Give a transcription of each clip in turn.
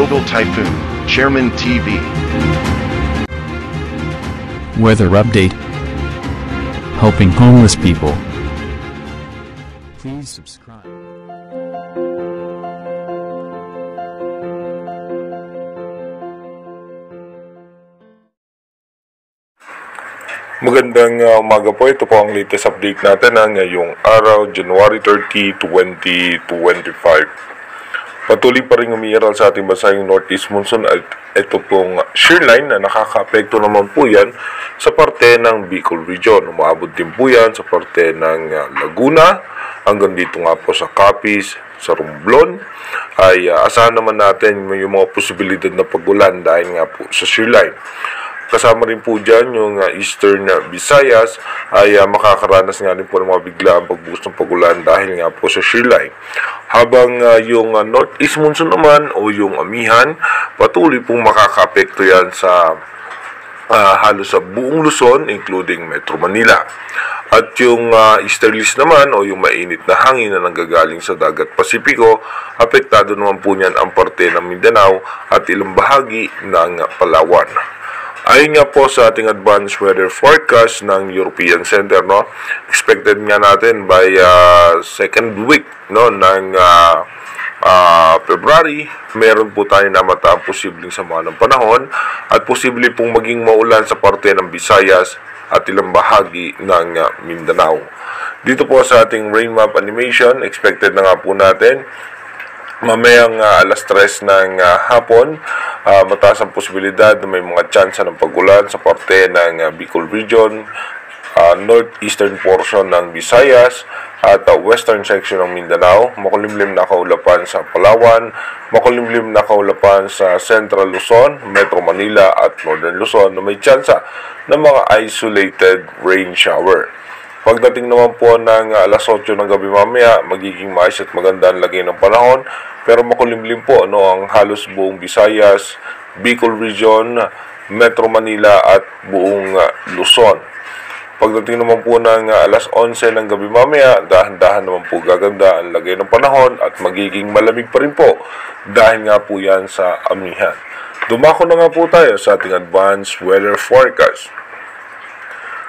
Global Typhoon, Chairman TV. Weather update. Helping homeless people. Please subscribe. Magandang umaga po. Ito po ang latest update natin ng ngayong araw, January 30, 2025. Patuloy pa rin umiiral sa ating bansa yung Northeast Monsoon at ito pong shear line na nakaka-apekto naman po yan sa parte ng Bicol Region. Umaabot din po yan sa parte ng Laguna hanggang dito nga po sa Capiz, sa Romblon. Ay asahan naman natin yung mga posibilidad na pagulan dahil nga po sa shear line. Kasama rin po dyan yung Eastern Visayas ay makakaranas nga rin po ng mga biglaang pagbuhos ng pagulan dahil nga po sa shear line. Habang yung Northeast Monsoon naman o yung amihan, patuloy pong makaka-apekto yan sa halos sa buong Luzon including Metro Manila. At yung easterlies naman o yung mainit na hangin na nanggagaling sa dagat Pasipiko, apektado naman po niyan ang parte ng Mindanao at ilang bahagi ng Palawan. Ayon nga po sa ating advanced weather forecast ng European Center, no, expected nga natin by second week ng February, meron po tayo na mataang posibleng sama ng panahon at posible pong maging maulan sa parte ng Visayas at ilang bahagi ng Mindanao. Dito po sa ating rain map animation, expected na nga po natin mamayang alas 3 ng hapon, mataas ang posibilidad na may mga tsansa ng pagulan sa parte ng Bicol Region, northeastern portion ng Visayas at western section ng Mindanao, makulimlim na kaulapan sa Palawan, makulimlim na kaulapan sa Central Luzon, Metro Manila at Northern Luzon na may tsansa ng mga isolated rain shower. Pagdating naman po ng alas 8 ng gabi mamaya, magiging maayos at maganda ang lagay ng panahon, pero makulimlim po ang halos buong Visayas, Bicol Region, Metro Manila at buong Luzon. Pagdating naman po ng alas 11 ng gabi mamaya, dahan-dahan naman po gaganda ang lagay ng panahon at magiging malamig pa rin po dahil nga po yan sa amihan. Dumako na nga po tayo sa ating advanced weather forecast.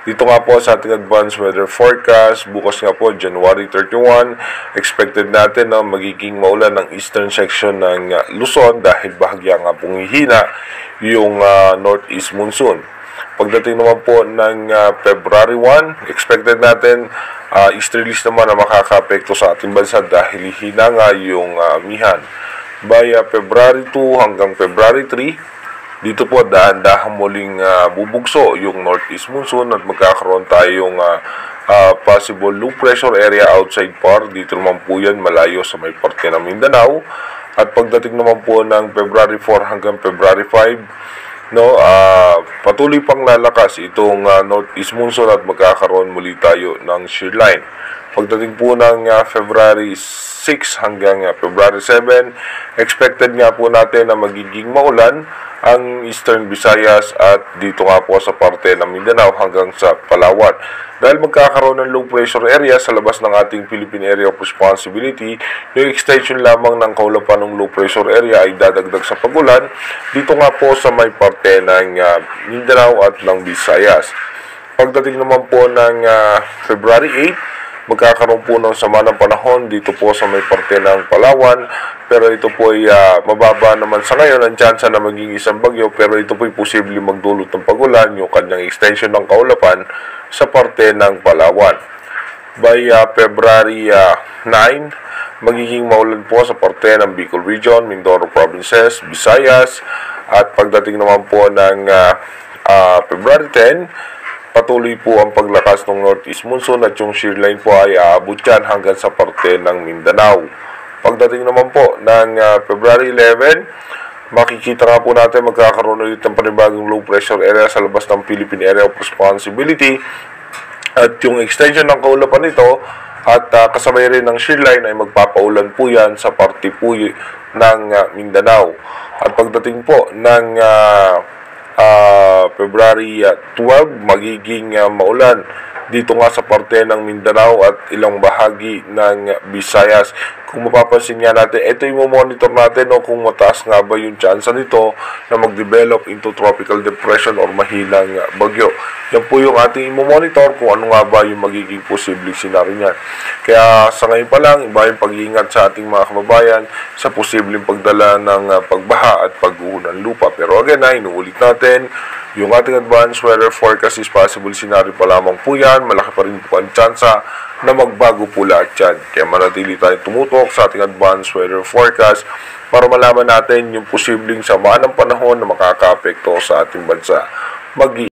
Dito nga po sa ating advanced weather forecast, bukas nga po, January 31, expected natin na magiging maulan ng eastern section ng Luzon dahil bahagya nga pong hihina yung Northeast Monsoon. Pagdating naman po ng February 1, expected natin easterlies naman na makaka-apekto sa ating bansa dahil hihina nga yung amihan. By February 2 hanggang February 3, dito po dahan-dahan muling bubugso yung Northeast Monsoon at magkakaroon tayong possible low pressure area outside par. Dito naman po yan malayo sa may parte ng Mindanao. At pagdating naman po ng February 4 hanggang February 5, patuloy pang lalakas itong Northeast Monsoon at magkakaroon muli tayo ng shear line. Pagdating po ng February 6 hanggang February 7, expected nga po natin na magiging maulan ang Eastern Visayas at dito nga po sa parte ng Mindanao hanggang sa Palawan. Dahil magkakaroon ng low pressure area sa labas ng ating Philippine Area of Responsibility, yung extension lamang ng kaulapan ng low pressure area ay dadagdag sa pagulan dito nga po sa may parte ng Mindanao at ng Visayas. Pagdating naman po ng February 8, magkakaroon po ng sama ng panahon dito po sa may parte ng Palawan, pero ito po ay mababa naman sa ngayon ang tsansa na maging isang bagyo, pero ito po ay posibleng magdulot ng pagulan yung kanyang extension ng kaulapan sa parte ng Palawan. By February 9, magiging maulan po sa parte ng Bicol Region, Mindoro Provinces, Visayas, at pagdating naman po ng February 10, patuloy po ang paglakas ng Northeast Monsoon at yung shear line po ay aabot yan hanggang sa parte ng Mindanao. Pagdating naman po ng February 11, makikita nga po natin magkakaroon ulit ng panibagong low pressure area sa labas ng Philippine Area of Responsibility at yung extension ng kaulapan nito at kasabay rin ng shear line ay magpapaulan po yan sa parte po ng Mindanao. At pagdating po ng February 12, magiging maulan dito nga sa parte ng Mindanao at ilang bahagi ng Visayas. Kung mapapansin nga natin, ito yung monitor natin kung mataas nga ba yung chance nito na mag-develop into tropical depression or mahinang bagyo. Yan po yung ating monitor kung ano nga ba yung magiging posibleng senaryo niyan. Kaya sa ngayon pa lang, iba yung pag-iingat sa ating mga kababayan sa posibleng pagdala ng pagbaha at pagguho ng lupa. Pero again, inuulit natin, yung ating advanced weather forecast is possible scenario pa lamang po yan. Malaki pa rin po ang tsansa na magbago po lahat yan. Kaya manatili tayo tumutok sa ating advanced weather forecast para malaman natin yung posibleng samaan ng panahon na makaka-apekto sa ating bansa.